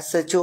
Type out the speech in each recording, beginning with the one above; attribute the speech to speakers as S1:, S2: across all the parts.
S1: SHO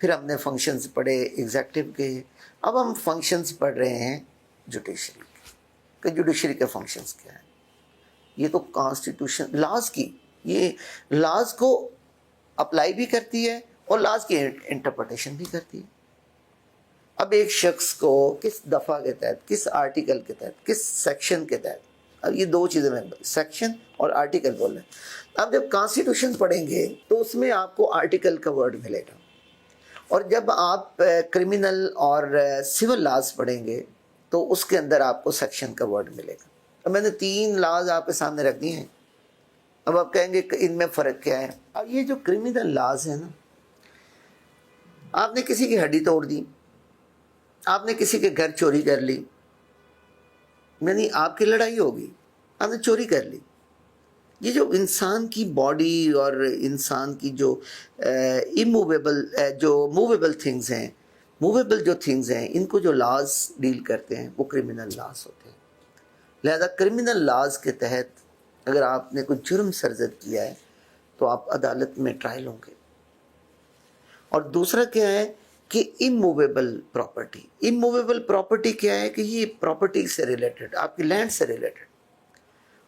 S1: پھر ہم نے فنکشنز پڑھے ایگزیکٹو کے، اب ہم فنکشنز پڑھ رہے ہیں جوڈیشری کے، کہ جوڈیشری کے فنکشنز کیا ہیں. یہ تو کانسٹیٹیوشن لاز کی، یہ لاز کو اپلائی بھی کرتی ہے اور لاز کی انٹرپریٹیشن بھی کرتی ہے. اب ایک شخص کو کس دفعہ کے تحت، کس آرٹیکل کے تحت، کس سیکشن کے تحت، اب یہ دو چیزیں میں سیکشن اور آرٹیکل بول رہے ہیں. اب جب کانسٹیٹیوشن پڑھیں گے تو اس میں آپ کو آرٹیکل کا ورڈ ملے گا، اور جب آپ کرمنل اور سول لاز پڑھیں گے تو اس کے اندر آپ کو سیکشن کا ورڈ ملے گا. اب میں نے 3 لاز آپ کے سامنے رکھ دیے ہیں. اب آپ کہیں گے کہ ان میں فرق کیا ہے. اب یہ جو کرمنل لاز ہے نا، آپ نے کسی کی ہڈی توڑ دی، آپ نے کسی کے گھر چوری کر لی، یعنی آپ کی لڑائی ہوگی، آپ نے چوری کر لی. یہ جو انسان کی باڈی اور انسان کی جو اموویبل جو موویبل تھنگز ہیں، موویبل جو تھنگز ہیں، ان کو جو لاز ڈیل کرتے ہیں وہ کرمنل لاز ہوتے ہیں. لہذا کرمنل لاز کے تحت اگر آپ نے کوئی جرم سرزد کیا ہے تو آپ عدالت میں ٹرائل ہوں گے. اور دوسرا کیا ہے کہ اموویبل پراپرٹی. اموویبل پراپرٹی کیا ہے کہ یہ پراپرٹی سے ریلیٹڈ، آپ کی لینڈ سے ریلیٹڈ،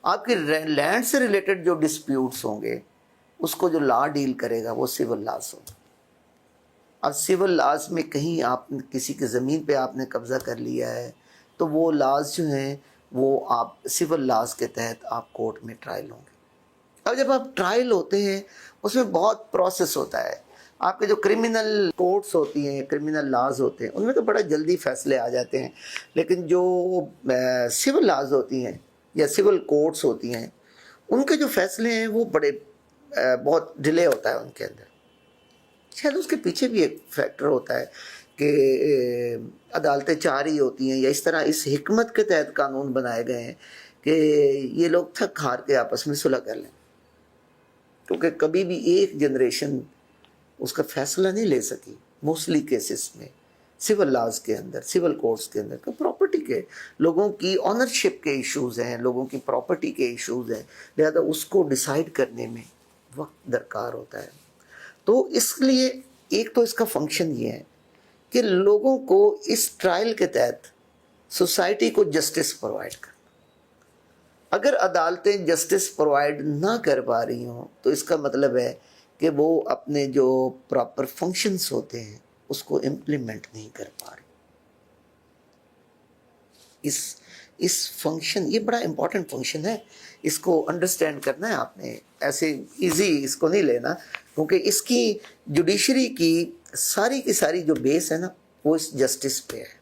S1: آپ کی لینڈ سے ریلیٹڈ جو ڈسپیوٹس ہوں گے اس کو جو لا ڈیل کرے گا وہ سول لاز ہوگا. اب سول لاز میں کہیں آپ کسی کی زمین پہ آپ نے قبضہ کر لیا ہے تو وہ لاز جو ہیں وہ آپ سول لاز کے تحت آپ کورٹ میں ٹرائل ہوں گے. اب جب آپ ٹرائل ہوتے ہیں اس میں بہت پروسیس ہوتا ہے. آپ کے جو کرمنل کورٹس ہوتی ہیں، کرمنل لاز ہوتے ہیں، ان میں تو بڑا جلدی فیصلے آ جاتے ہیں، لیکن جو سول لاز ہوتی ہیں یا سول کورٹس ہوتی ہیں ان کے جو فیصلے ہیں وہ بڑے بہت ڈیلے ہوتا ہے ان کے اندر. شاید اس کے پیچھے بھی ایک فیکٹر ہوتا ہے کہ عدالتیں چاہ رہی ہوتی ہیں یا اس طرح اس حکمت کے تحت قانون بنائے گئے ہیں کہ یہ لوگ تھک ہار کے آپس میں صلح کر لیں، کیونکہ کبھی بھی ایک جنریشن اس کا فیصلہ نہیں لے سکی. موسٹلی کیسز میں سول لاز کے اندر، سول کورٹس کے اندر تو پراپرٹی کے، لوگوں کی آنرشپ کے ایشوز ہیں، لوگوں کی پراپرٹی کے ایشوز ہیں، لہذا اس کو ڈیسائیڈ کرنے میں وقت درکار ہوتا ہے. تو اس لیے ایک تو اس کا فنکشن یہ ہے کہ لوگوں کو اس ٹرائل کے تحت سوسائٹی کو جسٹس پرووائڈ کرنا. اگر عدالتیں جسٹس پرووائڈ نہ کر پا رہی ہوں تو اس کا مطلب ہے کہ وہ اپنے جو پراپر فنکشنز ہوتے ہیں اس کو امپلیمنٹ نہیں کر پا رہی. اس فنکشن، یہ بڑا امپورٹنٹ فنکشن ہے، اس کو انڈرسٹینڈ کرنا ہے آپ نے. ایسے ایزی اس کو نہیں لینا، کیونکہ اس کی جوڈیشری کی ساری جو بیس ہے نا وہ اس جسٹس پہ ہے.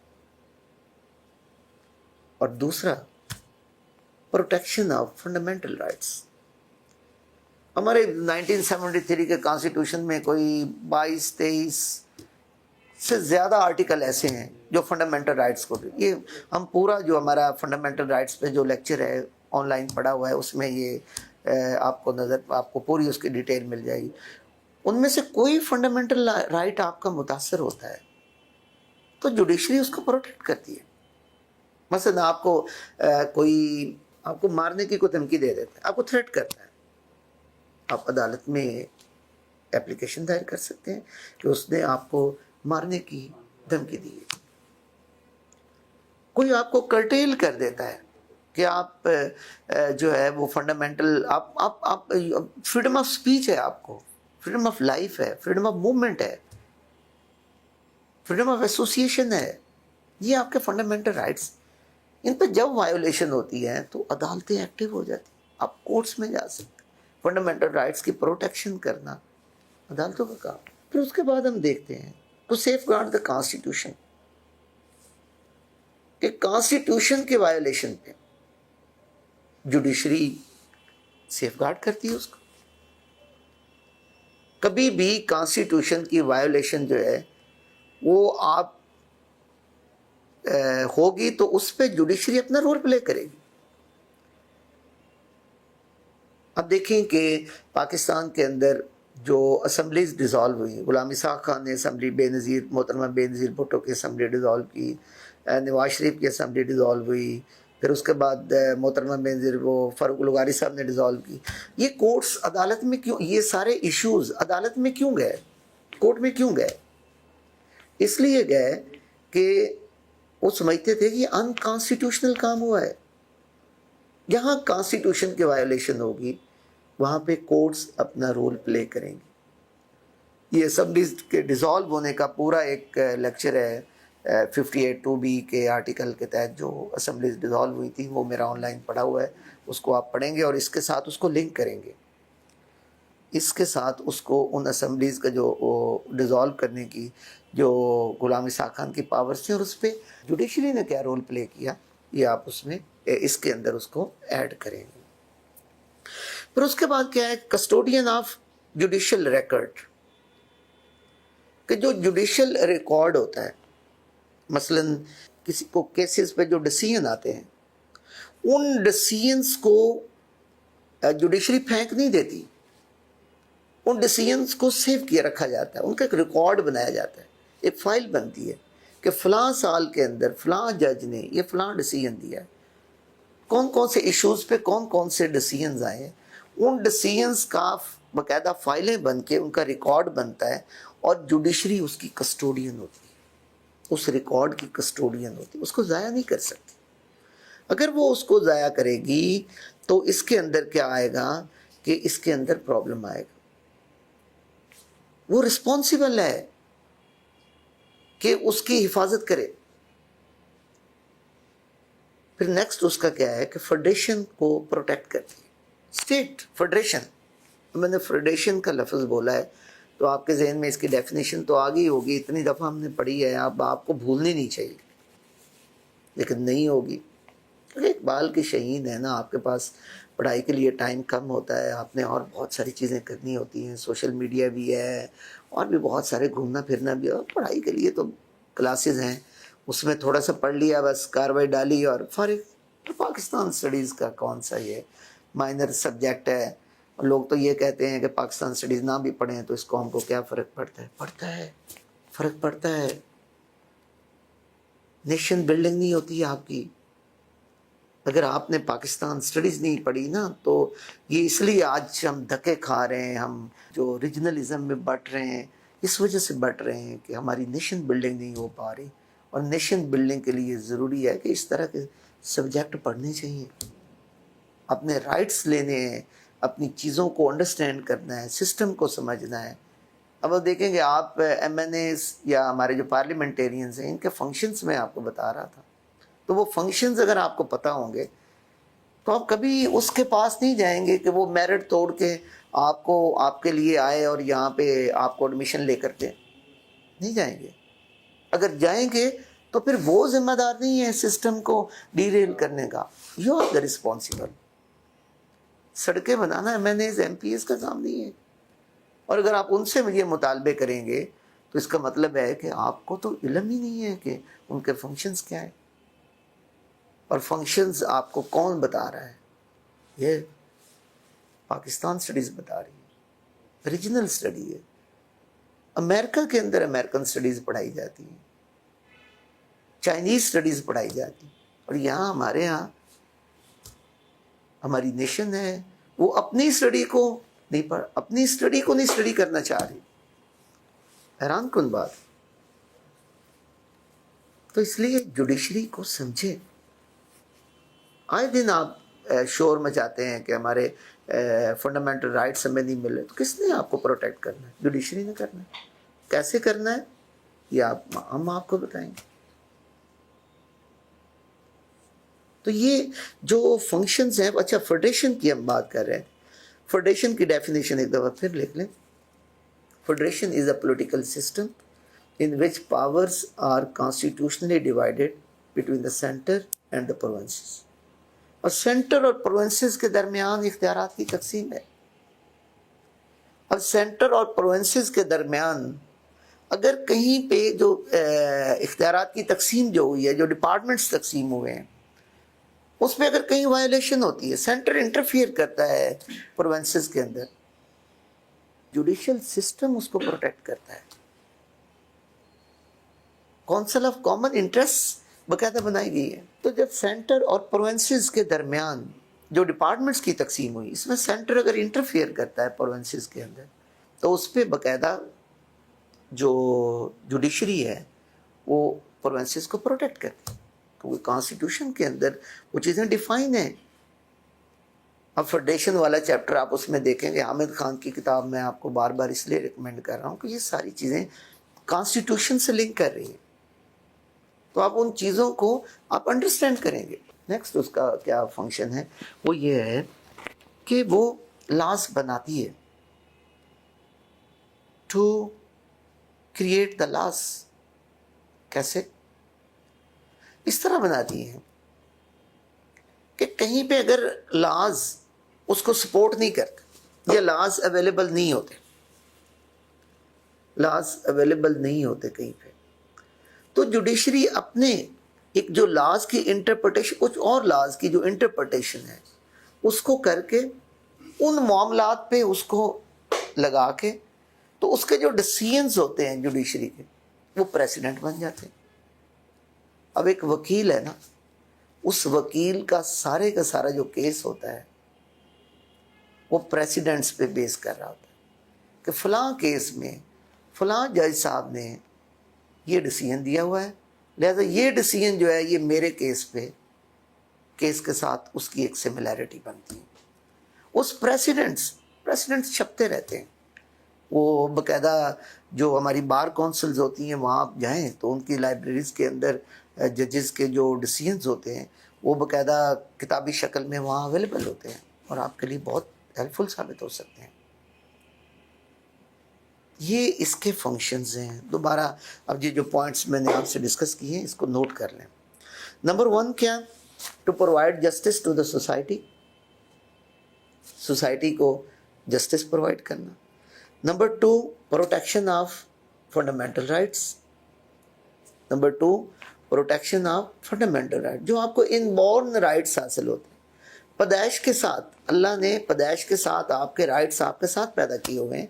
S1: اور دوسرا پروٹیکشن آف فنڈامنٹل رائٹس. ہمارے 1973 کے کانسٹیٹیوشن میں کوئی 22-23 سے زیادہ آرٹیکل ایسے ہیں جو فنڈامنٹل رائٹس کو بھی، یہ ہم پورا جو ہمارا فنڈامنٹل رائٹس پہ جو لیکچر ہے آن لائن پڑھا ہوا ہے اس میں یہ آپ کو پوری اس کی ڈیٹیل مل جائے گی. ان میں سے کوئی فنڈامنٹل رائٹ آپ کا متاثر ہوتا ہے تو جوڈیشری اس کو پروٹیکٹ کرتی ہے. مثلا آپ کو مارنے کی کوئی دھمکی دے دیتا ہے، آپ کو تھریٹ کرتا ہے، آپ عدالت میں اپلیکیشن دائر کر سکتے ہیں کہ اس نے آپ کو مارنے کی دھمکی دی ہے. کوئی آپ کو کرٹیل کر دیتا ہے کہ آپ جو ہے وہ فنڈامنٹل آپ فریڈم آف سپیچ ہے، آپ کو فریڈم آف لائف ہے، فریڈم آف موومنٹ ہے، فریڈم آف ایسوسیشن ہے، یہ آپ کے فنڈامنٹل رائٹس. ان پہ جب وائیولیشن ہوتی ہے تو عدالتیں ایکٹیو ہو جاتی ہیں، آپ کورٹس میں جا سکتے. فنڈامنٹل رائٹس کی پروٹیکشن کرنا عدالتوں کا کام. پھر اس کے بعد ہم دیکھتے ہیں to safeguard the constitution, کہ کانسٹیٹیوشن کے وائیولیشن پہ جوڈیشری سیف گارڈ کرتی ہے اس کو. کبھی بھی کانسٹیٹیوشن کی وائیولیشن جو ہے وہ آپ ہوگی تو اس پہ جوڈیشری اپنا رول پلے کرے گی. اب دیکھیں کہ پاکستان کے اندر جو اسمبلیز ڈیزالو ہوئی، غلام اسحاق خان نے اسمبلی محترمہ بے نظیر بھٹو کی اسمبلی ڈیزالو کی، نواز شریف کی اسمبلی ڈیزالو ہوئی، پھر اس کے بعد محترمہ بے نظیر فاروق الغاری صاحب نے ڈیزالو کی. یہ کورٹس عدالت میں کیوں، یہ سارے ایشوز عدالت میں کیوں گئے، کورٹ میں کیوں گئے؟ اس لیے گئے کہ وہ سمجھتے تھے کہ انکانسٹیٹیوشنل کام ہوا ہے. جہاں کانسٹیٹیوشن کی وائلیشن ہوگی وہاں پہ کورٹس اپنا رول پلے کریں گے. یہ اسمبلیز کے ڈیزالو ہونے کا پورا ایک لیکچر ہے 58(2)B کے آرٹیکل کے تحت جو اسمبلیز ڈیزالو ہوئی تھی، وہ میرا آن لائن پڑھا ہوا ہے، اس کو آپ پڑھیں گے اور اس کے ساتھ اس کو لنک کریں گے. اس کے ساتھ اس کو ان اسمبلیز کا جو ڈیزالو کرنے کی جو غلام اسحاق خان کی پاورز تھیں اور اس پہ جوڈیشری نے کیا رول پلے کیا، یہ آپ اس میں اس کے اندر اس کو ایڈ کریں گے. پھر اس کے بعد کیا ہے، کسٹوڈین آف جوڈیشل ریکارڈ، کہ جو جوڈیشل ریکارڈ ہوتا ہے، مثلا کسی کو کیسز پہ جو ڈیسیژن آتے ہیں، ان ڈیسیژنس کو جوڈیشری پھینک نہیں دیتی، ان ڈیسیژنس کو سیو کیا رکھا جاتا ہے، ان کا ایک ریکارڈ بنایا جاتا ہے، ایک فائل بنتی ہے کہ فلاں سال کے اندر فلاں جج نے یہ فلاں ڈیسیژن دیا ہے، کون کون سے ایشوز پہ کون کون سے ڈیسیژنز آئے ہیں. ان ڈیسیژنز کا باقاعدہ فائلیں بن کے ان کا ریکارڈ بنتا ہے اور جوڈیشری اس کی کسٹوڈین ہوتی ہے، اس ریکارڈ کی کسٹوڈین ہوتی ہے، اس کو ضائع نہیں کر سکتی. اگر وہ اس کو ضائع کرے گی تو اس کے اندر کیا آئے گا کہ اس کے اندر پرابلم آئے گا. وہ رسپانسیبل ہے کہ اس کی حفاظت کرے. پھر نیکسٹ اس کا کیا ہے کہ فیڈریشن کو پروٹیکٹ کرتی ہے. اسٹیٹ فیڈریشن، میں نے فیڈریشن کا لفظ بولا ہے تو آپ کے ذہن میں اس کی ڈیفینیشن تو آ گئی ہوگی، اتنی دفعہ ہم نے پڑھی ہے، اب آپ کو بھولنی نہیں چاہیے، لیکن نہیں ہوگی. اقبال کی شہید ہے نا، آپ کے پاس پڑھائی کے لیے ٹائم کم ہوتا ہے، آپ نے اور بہت ساری چیزیں کرنی ہوتی ہیں، سوشل میڈیا بھی ہے اور بھی بہت سارے گھومنا پھرنا بھی ہے، اور پڑھائی کے لیے تو کلاسز ہیں، اس میں تھوڑا سا پڑھ لیا، بس کاروائی ڈالی اور فارغ. تو پاکستان اسٹڈیز کا کون سا یہ مائنر سبجیکٹ ہے؟ لوگ تو یہ کہتے ہیں کہ پاکستان اسٹڈیز نہ بھی پڑھیں تو اس قوم کو کیا فرق پڑتا ہے. پڑتا ہے، فرق پڑتا ہے. نیشن بلڈنگ نہیں ہوتی آپ کی اگر آپ نے پاکستان اسٹڈیز نہیں پڑھی نا. تو یہ اس لیے آج ہم دھکے کھا رہے ہیں، ہم جو ریجنلزم میں بٹ رہے ہیں اس وجہ سے بٹ رہے ہیں کہ ہماری نیشن بلڈنگ نہیں ہو پا رہی. اور نیشن بلڈنگ کے لیے ضروری ہے کہ اس طرح کے سبجیکٹ پڑھنے چاہیے، اپنے رائٹس لینے ہیں، اپنی چیزوں کو انڈرسٹینڈ کرنا ہے، سسٹم کو سمجھنا ہے. اب وہ دیکھیں گے آپ ایم این ایز یا ہمارے جو پارلیمنٹیرینز ہیں، ان کے فنکشنز میں آپ کو بتا رہا تھا، تو وہ فنکشنز اگر آپ کو پتہ ہوں گے تو آپ کبھی اس کے پاس نہیں جائیں گے کہ وہ میرٹ توڑ کے آپ کے لیے آئے اور یہاں پہ آپ کو ایڈمیشن لے کر کے نہیں جائیں گے. اگر جائیں گے تو پھر وہ ذمہ دار نہیں ہے سسٹم کو ڈی ریل کرنے کا. You are the responsible. سڑکیں بنانا MNAs MPAs کا کام نہیں ہے. اور اگر آپ ان سے یہ مطالبے کریں گے تو اس کا مطلب ہے کہ آپ کو تو علم ہی نہیں ہے کہ ان کے فنکشنز کیا ہیں. اور فنکشنز آپ کو کون بتا رہا ہے؟ یہ پاکستان اسٹڈیز بتا رہی ہے، ریجنل اسٹڈی ہے. امریکہ کے اندر امریکن اسٹڈیز پڑھائی جاتی ہیں، چائنیز اسٹڈیز پڑھائی جاتی ہیں، اور یہاں ہمارے ہاں ہماری نیشن ہے وہ اپنی اسٹڈی کو اپنی اسٹڈی کو نہیں اسٹڈی کرنا چاہ رہی. حیران کن بات. تو اس لیے جوڈیشری کو سمجھے. آئے دن آپ شور مچاتے ہیں کہ ہمارے فنڈامنٹل رائٹس ہمیں نہیں مل رہے، تو کس نے آپ کو پروٹیکٹ کرنا ہے؟ جوڈیشری نے کرنا ہے. کیسے کرنا ہے یہ ہم آپ کو بتائیں گے. تو یہ جو فنکشنز ہیں، اچھا فیڈریشن کی ہم بات کر رہے ہیں. فیڈریشن کی ڈیفینیشن ایک دفعہ پھر لکھ لیں. Federation is a political system in which powers are constitutionally divided between the center and the provinces. اور سینٹر اور پروونسز کے درمیان اختیارات کی تقسیم ہے. اور سینٹر اور پروونسز کے درمیان اگر کہیں پہ جو اختیارات کی تقسیم جو ہوئی ہے، جو ڈپارٹمنٹس تقسیم ہوئے ہیں، اس پہ اگر کہیں وائلیشن ہوتی ہے، سینٹر انٹرفیئر کرتا ہے پروونسز کے اندر، جوڈیشل سسٹم اس کو پروٹیکٹ کرتا ہے. کونسل آف کامن انٹرسٹ باقاعدہ بنائی گئی ہے. تو جب سینٹر اور پروونسز کے درمیان جو ڈپارٹمنٹس کی تقسیم ہوئی، اس میں سینٹر اگر انٹرفیئر کرتا ہے پروونسز کے اندر، تو اس پہ باقاعدہ جو جوڈیشری ہے وہ پروونسز کو پروٹیکٹ کرتی ہے، کیونکہ کانسٹیٹیوشن کے اندر وہ چیزیں ڈیفائن ہیں. اب فیڈریشن والا چیپٹر آپ اس میں دیکھیں گے، حامد خان کی کتاب میں آپ کو بار بار اس لیے ریکمینڈ کر رہا ہوں کہ یہ ساری چیزیں کانسٹیٹیوشن سے لنک کر رہی ہیں، تو آپ ان چیزوں کو آپ انڈرسٹینڈ کریں گے. نیکسٹ اس کا کیا فنکشن ہے، وہ یہ ہے کہ وہ لاز بناتی ہے. ٹو کریٹ دا لاز، کیسے؟ اس طرح بناتی ہیں کہ کہیں پہ اگر لاز اس کو سپورٹ نہیں کرتے یا لاز اویلیبل نہیں ہوتے، لاز اویلیبل نہیں ہوتے کہیں پہ، تو جوڈیشری اپنے ایک جو لاز کی انٹرپریٹیشن، کچھ اور لاز کی جو انٹرپریٹیشن ہے اس کو کر کے ان معاملات پہ اس کو لگا کے، تو اس کے جو ڈیسیژنز ہوتے ہیں جوڈیشری کے وہ پریسیڈنٹ بن جاتے ہیں. اب ایک وکیل ہے نا، اس وکیل کا سارا جو کیس ہوتا ہے وہ پریسیڈنٹس پہ بیس کر رہا ہوتا ہے کہ فلاں کیس میں فلاں جج صاحب نے یہ ڈیسیژن دیا ہوا ہے، لہذا یہ ڈیسیژن جو ہے یہ میرے کیس کے ساتھ اس کی ایک سملیرٹی بنتی ہے. اس پریسیڈنٹس چھپتے رہتے ہیں، وہ باقاعدہ جو ہماری بار کونسلز ہوتی ہیں وہاں آپ جائیں تو ان کی لائبریریز کے اندر ججز کے جو ڈیسیژنز ہوتے ہیں وہ باقاعدہ کتابی شکل میں وہاں اویلیبل ہوتے ہیں اور آپ کے لیے بہت ہیلپ فل ثابت ہو سکتے ہیں. یہ اس کے فنکشنز ہیں. دوبارہ اب یہ جو پوائنٹس میں نے آپ سے ڈسکس کیے ہیں اس کو نوٹ کر لیں. نمبر 1 کیا؟ To provide justice to the society, society کو جسٹس پرووائڈ کرنا. Number 2 protection of fundamental rights. Number 2 protection of fundamental right, جو آپ کو ان بورن رائٹس حاصل ہوتے ہیں پیدائش کے ساتھ. اللہ نے پیدائش کے ساتھ آپ کے رائٹس آپ کے ساتھ پیدا کیے ہوئے ہیں،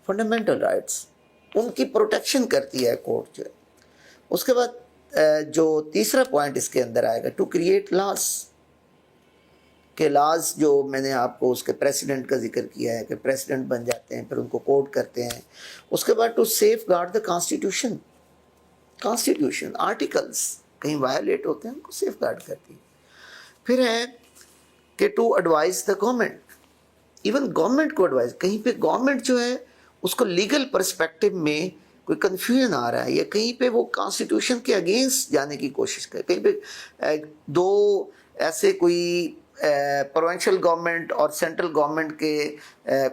S1: فنڈامنٹل رائٹس، ان کی پروٹیکشن کرتی ہے کورٹ جو ہے. اس کے بعد جو تیسرا پوائنٹ اس کے اندر آئے گا، ٹو کریٹ لاز، کہ لاز جو میں نے آپ کو اس کے پریسیڈنٹ کا ذکر کیا ہے کہ پریسیڈنٹ بن جاتے ہیں پھر ان کو کوٹ کرتے ہیں. اس کے بعد to safeguard the constitution, constitution articles کہیں وائلیٹ ہوتے ہیں ان کو سیف گارڈ کرتی ہے. پھر ہے کہ to advise the government, even government کو ایڈوائز، کہیں پہ گورنمنٹ جو ہے اس کو لیگل پرسپیکٹو میں کوئی کنفیوژن آ رہا ہے یا کہیں پہ وہ کانسٹیٹیوشن کے اگینسٹ جانے کی کوشش کرے، کہیں پہ دو ایسے کوئی پروونشل گورنمنٹ اور سینٹرل گورنمنٹ کے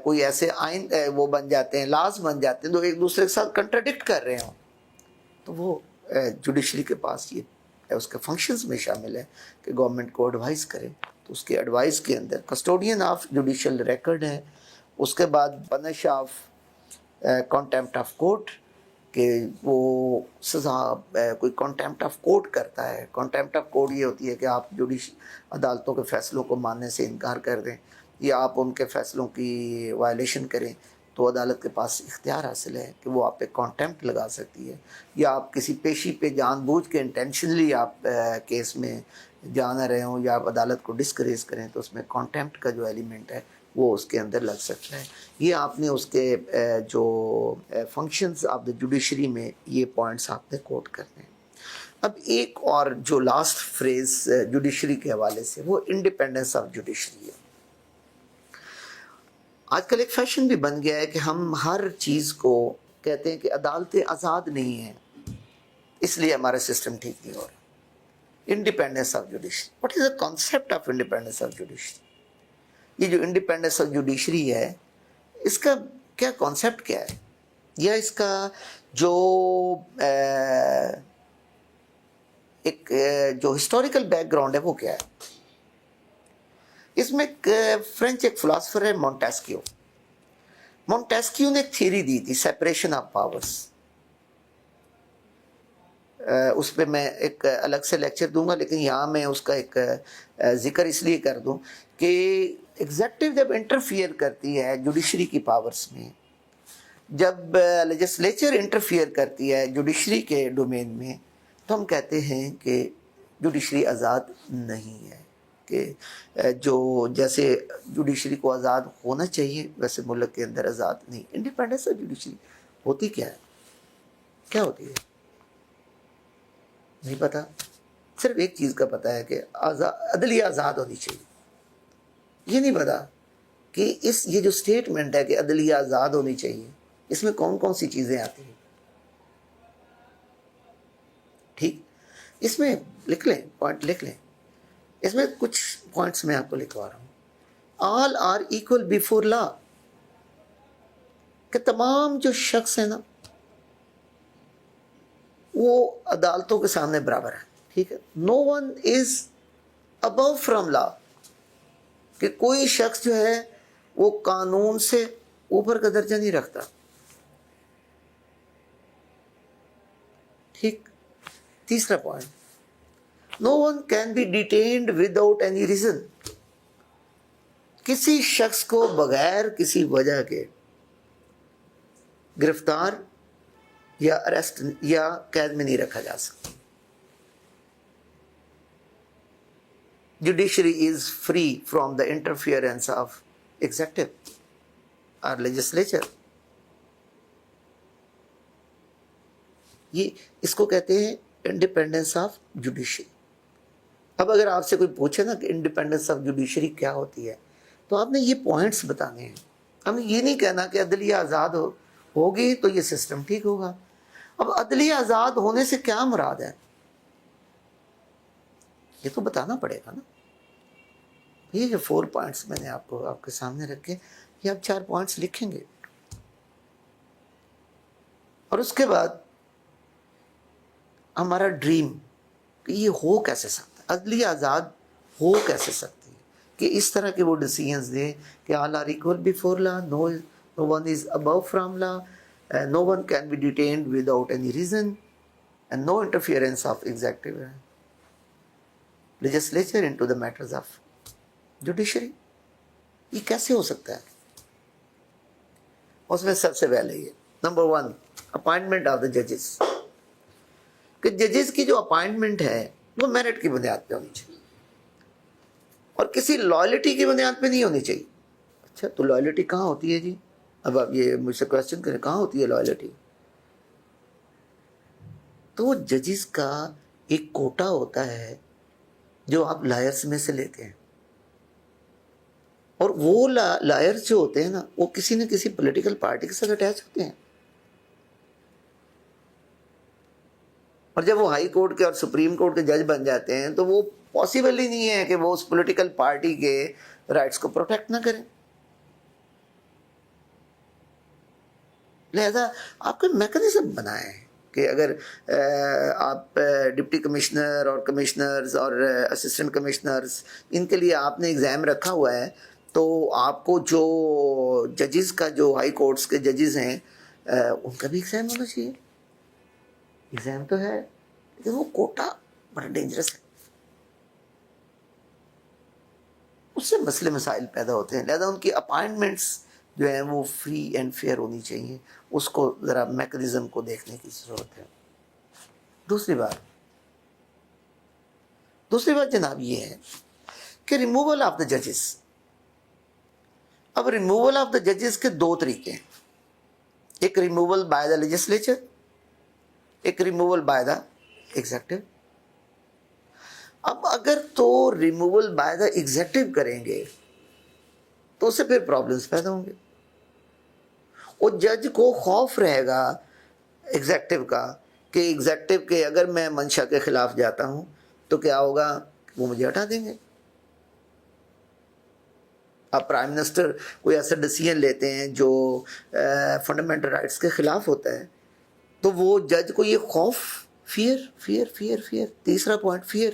S1: کوئی ایسے آئین وہ بن جاتے ہیں، لاز بن جاتے ہیں جو ایک دوسرے کے ساتھ کنٹراڈکٹ کر رہے ہوں، تو وہ جوڈیشری کے پاس یہ اس کے فنکشنز میں شامل ہے کہ گورنمنٹ کو ایڈوائز کرے. تو اس کے ایڈوائز کے اندر کسٹوڈین آف جوڈیشل ریکارڈ ہے. اس کے بعد پنش آف کانٹیمپٹ آف کورٹ، کہ وہ سزا کوئی کانٹیمپٹ آف کورٹ کرتا ہے. کانٹیمپٹ آف کورٹ یہ ہوتی ہے کہ آپ عدالتوں کے فیصلوں کو ماننے سے انکار کر دیں یا آپ ان کے فیصلوں کی وائلیشن کریں تو عدالت کے پاس اختیار حاصل ہے کہ وہ آپ پہ کانٹیمپٹ لگا سکتی ہے. یا آپ کسی پیشی پہ جان بوجھ کے انٹینشنلی آپ کیس میں جا نہ رہے ہوں یا آپ عدالت کو ڈسکریز کریں تو اس میں کانٹیمپٹ کا جو ایلیمنٹ ہے وہ اس کے اندر لگ سکتا ہے. یہ آپ نے اس کے جو فنکشنز آف دا جوڈیشری میں یہ پوائنٹس آپ نے کوٹ کرنے ہیں. اب ایک اور جو لاسٹ فریز جوڈیشری کے حوالے سے وہ انڈیپینڈنس آف جوڈیشری ہے. آج کل ایک فیشن بھی بن گیا ہے کہ ہم ہر چیز کو کہتے ہیں کہ عدالتیں آزاد نہیں ہیں اس لیے ہمارا سسٹم ٹھیک نہیں ہو رہا. Independence of judiciary, what is the concept of independence of judiciary? یہ جو انڈیپینڈنس آف جوڈیشری ہے اس کا کیا کانسیپٹ کیا ہے، یا اس کا جو ایک جو ہسٹوریکل بیک گراؤنڈ ہے وہ کیا ہے؟ اس میں فرینچ ایک فلاسفر ہے مونٹیسکیو. مونٹیسکیو نے ایک تھیوری دی تھی سیپریشن آف پاورس. اس پہ میں ایک الگ سے لیکچر دوں گا لیکن یہاں میں اس کا ایک ذکر اس لیے کر دوں کہ ایگزیکٹو جب انٹرفیئر کرتی ہے جوڈیشری کی پاورز میں، جب لیجسلیچر انٹرفیئر کرتی ہے جوڈیشری کے ڈومین میں، تو ہم کہتے ہیں کہ جوڈیشری آزاد نہیں ہے. کہ جو جیسے جوڈیشری کو آزاد ہونا چاہیے ویسے ملک کے اندر آزاد نہیں. انڈیپینڈنس آف جوڈیشری ہوتی کیا ہے؟ کیا ہوتی ہے؟ نہیں پتا. صرف ایک چیز کا پتا ہے کہ عدلیہ آزاد ہونی چاہیے. یہ نہیں پتا کہ یہ جو سٹیٹمنٹ ہے کہ عدلیہ آزاد ہونی چاہیے، اس میں کون کون سی چیزیں آتی ہیں. ٹھیک، اس میں لکھ لیں، پوائنٹ لکھ لیں. اس میں کچھ پوائنٹس میں آپ کو لکھوا رہا ہوں. آل آر ایکول بیفور لا، کہ تمام جو شخص ہیں نا وہ عدالتوں کے سامنے برابر ہے. ٹھیک ہے. نو ون از ابو فرام لا، کہ کوئی شخص جو ہے وہ قانون سے اوپر کا درجہ نہیں رکھتا. ٹھیک. تیسرا point, no one can be detained without any reason. کسی شخص کو بغیر کسی وجہ کے گرفتار یا اریسٹ یا قید میں نہیں رکھا جا سکتا. Judiciary is free from the interference of executive اور لیجسلیچر. یہ اس کو کہتے ہیں انڈیپینڈنس آف جوڈیشری. اب اگر آپ سے کوئی پوچھے نا کہ انڈیپینڈنس آف جوڈیشری کیا ہوتی ہے، تو آپ نے یہ پوائنٹس بتانے ہیں. ہم یہ نہیں کہنا کہ عدلیہ آزاد ہوگی تو یہ سسٹم ٹھیک ہوگا. اب عدلیہ آزاد ہونے سے کیا مراد ہے، یہ تو بتانا پڑے گا نا. یہ جو 4 پوائنٹس میں نے آپ کے سامنے رکھے، یہ آپ 4 پوائنٹس لکھیں گے. اور اس کے بعد ہمارا ڈریم کہ یہ ہو کیسے سکتا ہے، عدلیہ آزاد ہو کیسے سکتی ہے، کہ اس طرح کے وہ ڈیسیژنز دیں کہ all are equal before law, no one is above from law, no one can be detained without any reason, and no interference of executive legislature into the matters of judiciary. یہ کیسے ہو سکتا ہے؟ اس میں سب سے پہلے یہ نمبر 1 اپائنٹمنٹ آف دا ججز، کہ ججز کی جو اپائنٹمنٹ ہے وہ میرٹ کی بنیاد پہ ہونی چاہیے اور کسی لائلٹی کی بنیاد پہ نہیں ہونی چاہیے. اچھا، تو لائلٹی کہاں ہوتی ہے جی؟ اب آپ یہ مجھ سے کوشچن کریں کہاں ہوتی ہے لائلٹی؟ تو ججز کا ایک کوٹا ہوتا ہے جو آپ لائرز میں سے لیتے ہیں، اور وہ لائرز جو ہوتے ہیں نا وہ کسی نہ کسی پولیٹیکل پارٹی کے ساتھ اٹیچ ہوتے ہیں. اور جب وہ ہائی کورٹ کے اور سپریم کورٹ کے جج بن جاتے ہیں تو وہ پاسبل ہی نہیں ہے کہ وہ اس پولیٹیکل پارٹی کے رائٹس کو پروٹیکٹ نہ کریں. لہذا آپ کو میکنزم بنائیں کہ اگر آپ ڈپٹی کمشنر اور کمشنرز اور اسسٹنٹ کمشنرز ان کے لیے آپ نے ایگزام رکھا ہوا ہے، تو آپ کو جو ججز کا جو ہائی کورٹس کے ججز ہیں ان کا بھی ایگزام ہونا چاہیے. ایگزام تو ہے لیکن وہ کوٹا بڑا ڈینجرس ہے، اس سے مسئلے مسائل پیدا ہوتے ہیں. لہذا ان کی اپائنٹمنٹس جو ہیں وہ فری اینڈ فیئر ہونی چاہیے. اس کو ذرا میکنزم کو دیکھنے کی ضرورت ہے. دوسری بات جناب یہ ہے کہ ریموول آف دا ججز. اب ریموول آف دا ججز کے 2 طریقے ہیں، ایک ریموول بائی دا لیجسلیچر، ایک ریموول بائی دا ایگزیکٹو. اب اگر تو ریموول بائی دا ایگزیکٹو کریں گے تو اس سے پھر پرابلمس پیدا ہوں گے. اور جج کو خوف رہے گا ایگزیکٹو کا کہ ایگزیکٹو کے اگر میں منشا کے خلاف جاتا ہوں تو کیا ہوگا، وہ مجھے ہٹا دیں گے. آپ پرائم منسٹر کوئی ایسا ڈیسیژن لیتے ہیں جو فنڈامنٹل رائٹس کے خلاف ہوتا ہے تو وہ جج کو یہ خوف، فیئر. تیسرا پوائنٹ فیئر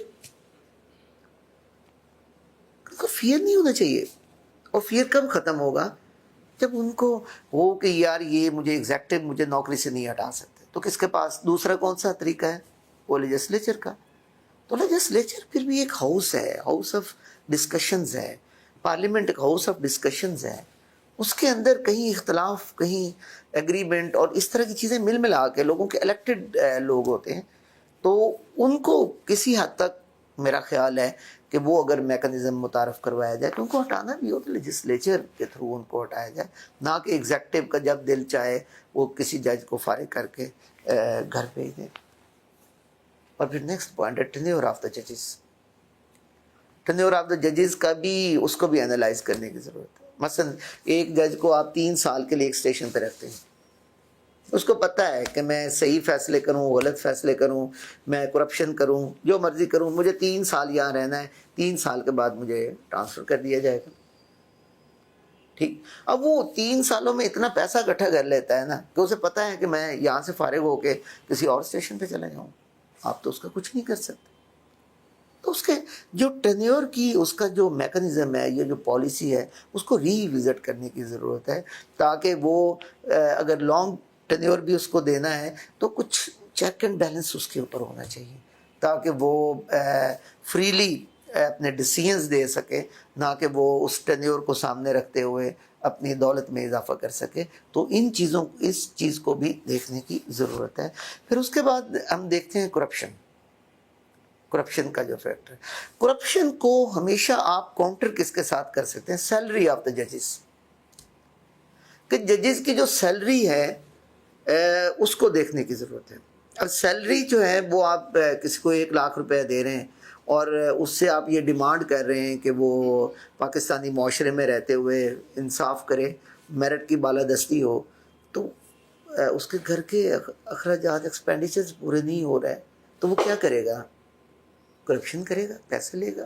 S1: نہیں ہونا چاہیے. اور فیئر کب ختم ہوگا؟ جب ان کو ہو کہ یار یہ مجھے ایگزیکٹو مجھے نوکری سے نہیں ہٹا سکتے. تو کس کے پاس دوسرا کون سا طریقہ ہے؟ وہ لیجسلیچر کا. تو لیجسلیچر پھر بھی ایک ہاؤس ہے، ہاؤس آف ڈسکشنز ہے. پارلیمنٹ ایک ہاؤس آف ڈسکشنز ہے. اس کے اندر کہیں اختلاف، کہیں ایگریمنٹ اور اس طرح کی چیزیں ملا کے لوگوں کے الیکٹڈ لوگ ہوتے ہیں، تو ان کو کسی حد تک میرا خیال ہے کہ وہ اگر میکنزم متعارف کروایا جائے تو ان کو ہٹانا بھی ہو تو لیجسلیچر کے تھرو ان کو ہٹایا جائے، نہ کہ ایگزیکٹو کا جب دل چاہے وہ کسی جج کو فارغ کر کے گھر بھیج دیں۔ اور پھر نیکسٹ پوائنٹ ہے ٹینیور آف دا ججز۔ ٹینیور آف دا ججز کا بھی اس کو بھی انالائز کرنے کی ضرورت ہے۔ مثلا ایک جج کو آپ 3 سال کے لیے ایک اسٹیشن پہ رکھتے ہیں، اس کو پتہ ہے کہ میں صحیح فیصلے کروں، غلط فیصلے کروں، میں کرپشن کروں، جو مرضی کروں، مجھے 3 سال یہاں رہنا ہے، 3 سال کے بعد مجھے ٹرانسفر کر دیا جائے گا۔ ٹھیک، اب وہ 3 سالوں میں اتنا پیسہ اکٹھا کر لیتا ہے نا کہ اسے پتہ ہے کہ میں یہاں سے فارغ ہو کے کسی اور اسٹیشن پہ چلا جاؤں، آپ تو اس کا کچھ نہیں کر سکتے۔ تو اس کے جو ٹینیور کی اس کا جو میکنزم ہے، یہ جو پالیسی ہے، اس کو ری وزٹ کرنے کی ضرورت ہے، تاکہ وہ اگر لانگ ٹینیور بھی اس کو دینا ہے تو کچھ چیک اینڈ بیلنس اس کے اوپر ہونا چاہیے، تاکہ وہ فریلی اپنے ڈیسیژنز دے سکے، نہ کہ وہ اس ٹینیور کو سامنے رکھتے ہوئے اپنی دولت میں اضافہ کر سکے۔ تو اس چیز کو بھی دیکھنے کی ضرورت ہے۔ پھر اس کے بعد ہم دیکھتے ہیں کرپشن کا جو فیکٹر ہے۔ کرپشن کو ہمیشہ آپ کاؤنٹر کس کے ساتھ کر سکتے ہیں؟ سیلری آف دا ججز، کہ ججز کی جو سیلری ہے اس کو دیکھنے کی ضرورت ہے۔ اب سیلری جو ہے وہ آپ کسی کو 1 لاکھ روپے دے رہے ہیں اور اس سے آپ یہ ڈیمانڈ کر رہے ہیں کہ وہ پاکستانی معاشرے میں رہتے ہوئے انصاف کرے، میرٹ کی بالادستی ہو، تو اس کے گھر کے اخراجات ایکسپینڈیچرز پورے نہیں ہو رہے، تو وہ کیا کرے گا؟ کرپشن کرے گا، پیسے لے گا۔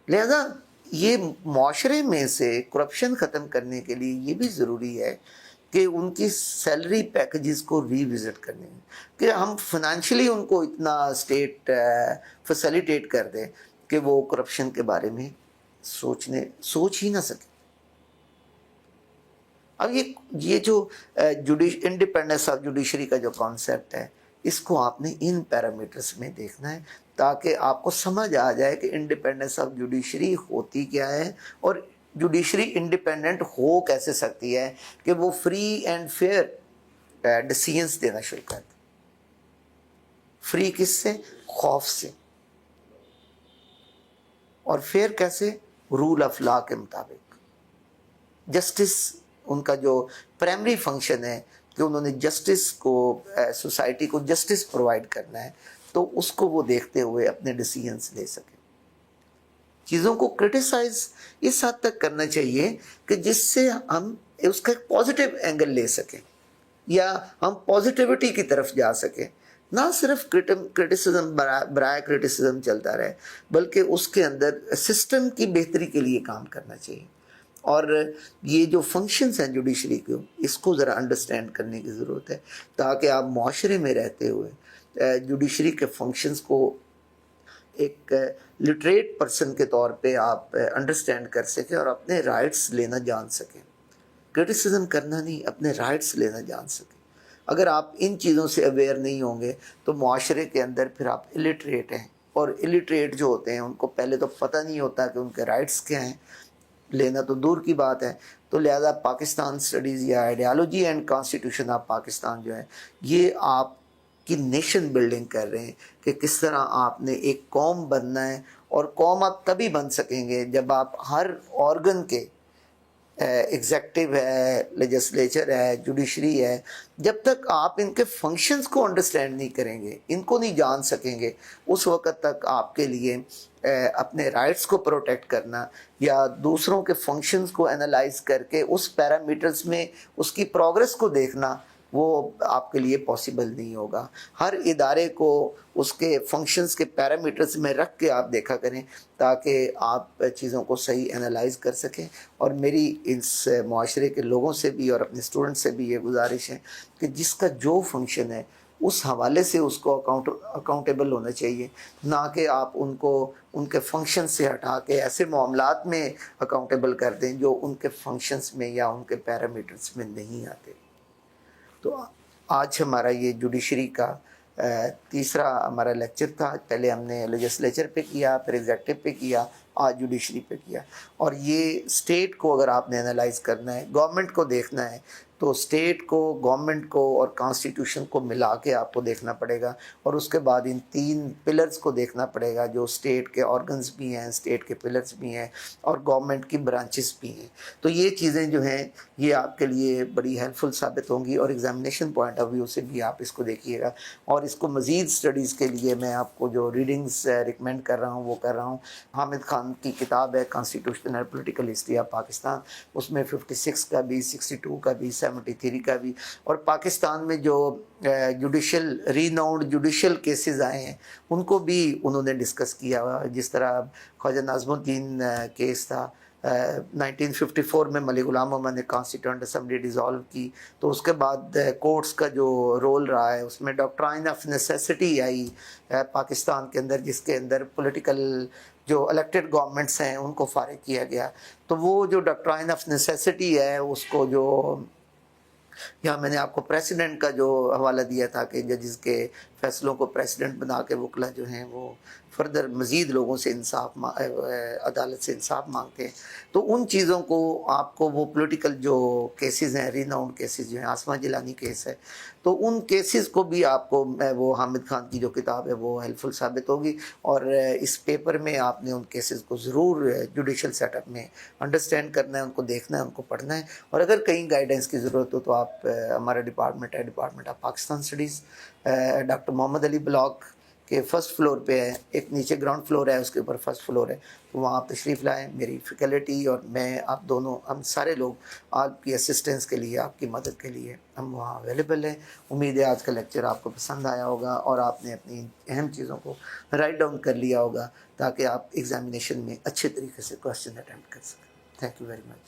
S1: لہذا یہ معاشرے میں سے کرپشن ختم کرنے کے لیے یہ بھی ضروری ہے کہ ان کی سیلری پیکیجز کو ری وزٹ کرنے ہیں، کہ ہم فنانشلی ان کو اتنا اسٹیٹ فیسیلیٹیٹ کر دیں کہ وہ کرپشن کے بارے میں سوچ ہی نہ سکے۔ اب یہ جو انڈیپینڈنس آف جوڈیشری کا جو کانسیپٹ ہے، اس کو آپ نے ان پیرامیٹرز میں دیکھنا ہے، تاکہ آپ کو سمجھ آ جائے کہ انڈیپینڈنس آف جوڈیشری ہوتی کیا ہے، اور جوڈیشری انڈیپینڈنٹ ہو کیسے سکتی ہے کہ وہ فری اینڈ فیئر ڈیسیژنز دینا شروع کر دے۔ فری کس سے؟ خوف سے۔ اور فیئر کیسے؟ رول آف لا کے مطابق۔ جسٹس ان کا جو پرائمری فنکشن ہے کہ انہوں نے جسٹس کو، سوسائٹی کو جسٹس پرووائڈ کرنا ہے، تو اس کو وہ دیکھتے ہوئے اپنے ڈیسیژنز لے سکیں۔ چیزوں کو کرٹیسائز اس حد تک کرنا چاہیے کہ جس سے ہم اس کا ایک پازیٹیو اینگل لے سکیں، یا ہم پازیٹیوٹی کی طرف جا سکیں، نہ صرف کرٹیسزم برائے کرٹیسزم چلتا رہے، بلکہ اس کے اندر سسٹم کی بہتری کے لیے کام کرنا چاہیے۔ اور یہ جو فنکشنز ہیں جوڈیشری کے، اس کو ذرا انڈرسٹینڈ کرنے کی ضرورت ہے، تاکہ آپ معاشرے میں رہتے ہوئے جوڈیشری کے فنکشنز کو ایک لٹریٹ پرسن کے طور پہ آپ انڈرسٹینڈ کر سکیں اور اپنے رائٹس لینا جان سکیں۔ کرٹیسزم کرنا نہیں، اپنے رائٹس لینا جان سکیں۔ اگر آپ ان چیزوں سے اویئر نہیں ہوں گے تو معاشرے کے اندر پھر آپ الٹریٹ ہیں، اور الٹریٹ جو ہوتے ہیں ان کو پہلے تو پتہ نہیں ہوتا کہ ان کے رائٹس کیا ہیں، لینا تو دور کی بات ہے۔ تو لہذا پاکستان اسٹڈیز یا ideology and constitution of Pakistan جو ہے، یہ آپ کی نیشن بلڈنگ کر رہے ہیں کہ کس طرح آپ نے ایک قوم بننا ہے، اور قوم آپ تبھی بن سکیں گے جب آپ ہر آرگن کے، ایگزیکٹو ہے، لیجسلیچر ہے، جوڈیشری ہے، جب تک آپ ان کے فنکشنز کو انڈرسٹینڈ نہیں کریں گے، ان کو نہیں جان سکیں گے، اس وقت تک آپ کے لیے اپنے رائٹس کو پروٹیکٹ کرنا یا دوسروں کے فنکشنز کو انالائز کر کے اس پیرامیٹرز میں اس کی پروگرس کو دیکھنا، وہ آپ کے لیے پاسبل نہیں ہوگا۔ ہر ادارے کو اس کے فنکشنز کے پیرامیٹرز میں رکھ کے آپ دیکھا کریں، تاکہ آپ چیزوں کو صحیح انالائز کر سکیں۔ اور میری اس معاشرے کے لوگوں سے بھی اور اپنے اسٹوڈنٹ سے بھی یہ گزارش ہے کہ جس کا جو فنکشن ہے اس حوالے سے اس کو اکاؤنٹیبل ہونا چاہیے، نہ کہ آپ ان کو ان کے فنکشن سے ہٹا کے ایسے معاملات میں اکاؤنٹیبل کر دیں جو ان کے فنکشنز میں یا ان کے پیرامیٹرز میں نہیں آتے۔ تو آج ہمارا یہ جوڈیشری کا تیسرا ہمارا لیکچر تھا۔ پہلے ہم نے لیجسلیچر پہ کیا، پھر ایگزیکٹو پہ کیا، آج جوڈیشری پہ کیا۔ اور یہ اسٹیٹ کو اگر آپ نے انالائز کرنا ہے، گورنمنٹ کو دیکھنا ہے تو اسٹیٹ کو، گورنمنٹ کو اور کانسٹیٹیوشن کو ملا کے آپ کو دیکھنا پڑے گا، اور اس کے بعد ان 3 پلرز کو دیکھنا پڑے گا جو اسٹیٹ کے آرگنز بھی ہیں، اسٹیٹ کے پلرز بھی ہیں اور گورنمنٹ کی برانچز بھی ہیں۔ تو یہ چیزیں جو ہیں یہ آپ کے لیے بڑی ہیلپ فل ثابت ہوں گی، اور ایگزامینیشن پوائنٹ آف ویو سے بھی آپ اس کو دیکھیے گا۔ اور اس کو مزید اسٹڈیز کے لیے میں آپ کو جو ریڈنگز ریکمینڈ کر رہا ہوں وہ کر رہا ہوں۔ حامد خان کی کتاب ہے constitutional and political history of Pakistan, اس میں 56 کا بھی، 62 کا بھی، 73 کا بھی، اور پاکستان میں جو جوڈیشل ریناؤنڈ جوڈیشل کیسز آئے ہیں ان کو بھی انہوں نے ڈسکس کیا ہوا، جس طرح خواجہ ناظم الدین کیس تھا 1954 میں ملک غلام محمد نے کانسٹیٹیوئنٹ اسمبلی ڈیزالو کی، تو اس کے بعد کورٹس کا جو رول رہا ہے اس میں ڈاکٹرائن آف نیسیسٹی آئی پاکستان کے اندر، جس کے اندر پولیٹیکل جو الیکٹڈ گورنمنٹس ہیں ان کو فارغ کیا گیا۔ تو وہ جو ڈاکٹرائن آف نیسیسٹی ہے اس کو جو یہاں میں نے آپ کو پریسیڈنٹ کا جو حوالہ دیا تھا کہ ججز کے فیصلوں کو پریسیڈنٹ بنا کے وکلا جو ہیں وہ فردر مزید لوگوں سے عدالت سے انصاف مانگتے ہیں، تو ان چیزوں کو آپ کو وہ پولیٹیکل جو کیسز ہیں، ریناؤنڈ کیسز جو ہیں، آسما جیلانی کیس ہے، تو ان کیسز کو بھی آپ کو وہ حامد خان کی جو کتاب ہے وہ ہیلپ فل ثابت ہوگی، اور اس پیپر میں آپ نے ان کیسز کو ضرور جوڈیشل سیٹ اپ میں انڈرسٹینڈ کرنا ہے، ان کو دیکھنا ہے، ان کو پڑھنا ہے، اور اگر کہیں گائیڈنس کی ضرورت ہو تو آپ ہمارا ڈپارٹمنٹ ہے، department of Pakistan studies, doctor Muhammad Ali block کے فرسٹ فلور پہ ہے، ایک نیچے گراؤنڈ فلور ہے، اس کے اوپر فرسٹ فلور ہے، تو وہاں آپ تشریف لائیں۔ میری فیکلٹی اور میں، آپ دونوں، ہم سارے لوگ آپ کی اسسٹنس کے لیے، آپ کی مدد کے لیے ہم وہاں اویلیبل ہیں۔ امید ہے آج کا لیکچر آپ کو پسند آیا ہوگا اور آپ نے اپنی اہم چیزوں کو رائٹ ڈاؤن کر لیا ہوگا تاکہ آپ ایگزامینیشن میں اچھے طریقے سے کویشچن اٹیمپٹ کر سکیں۔ Thank you very much.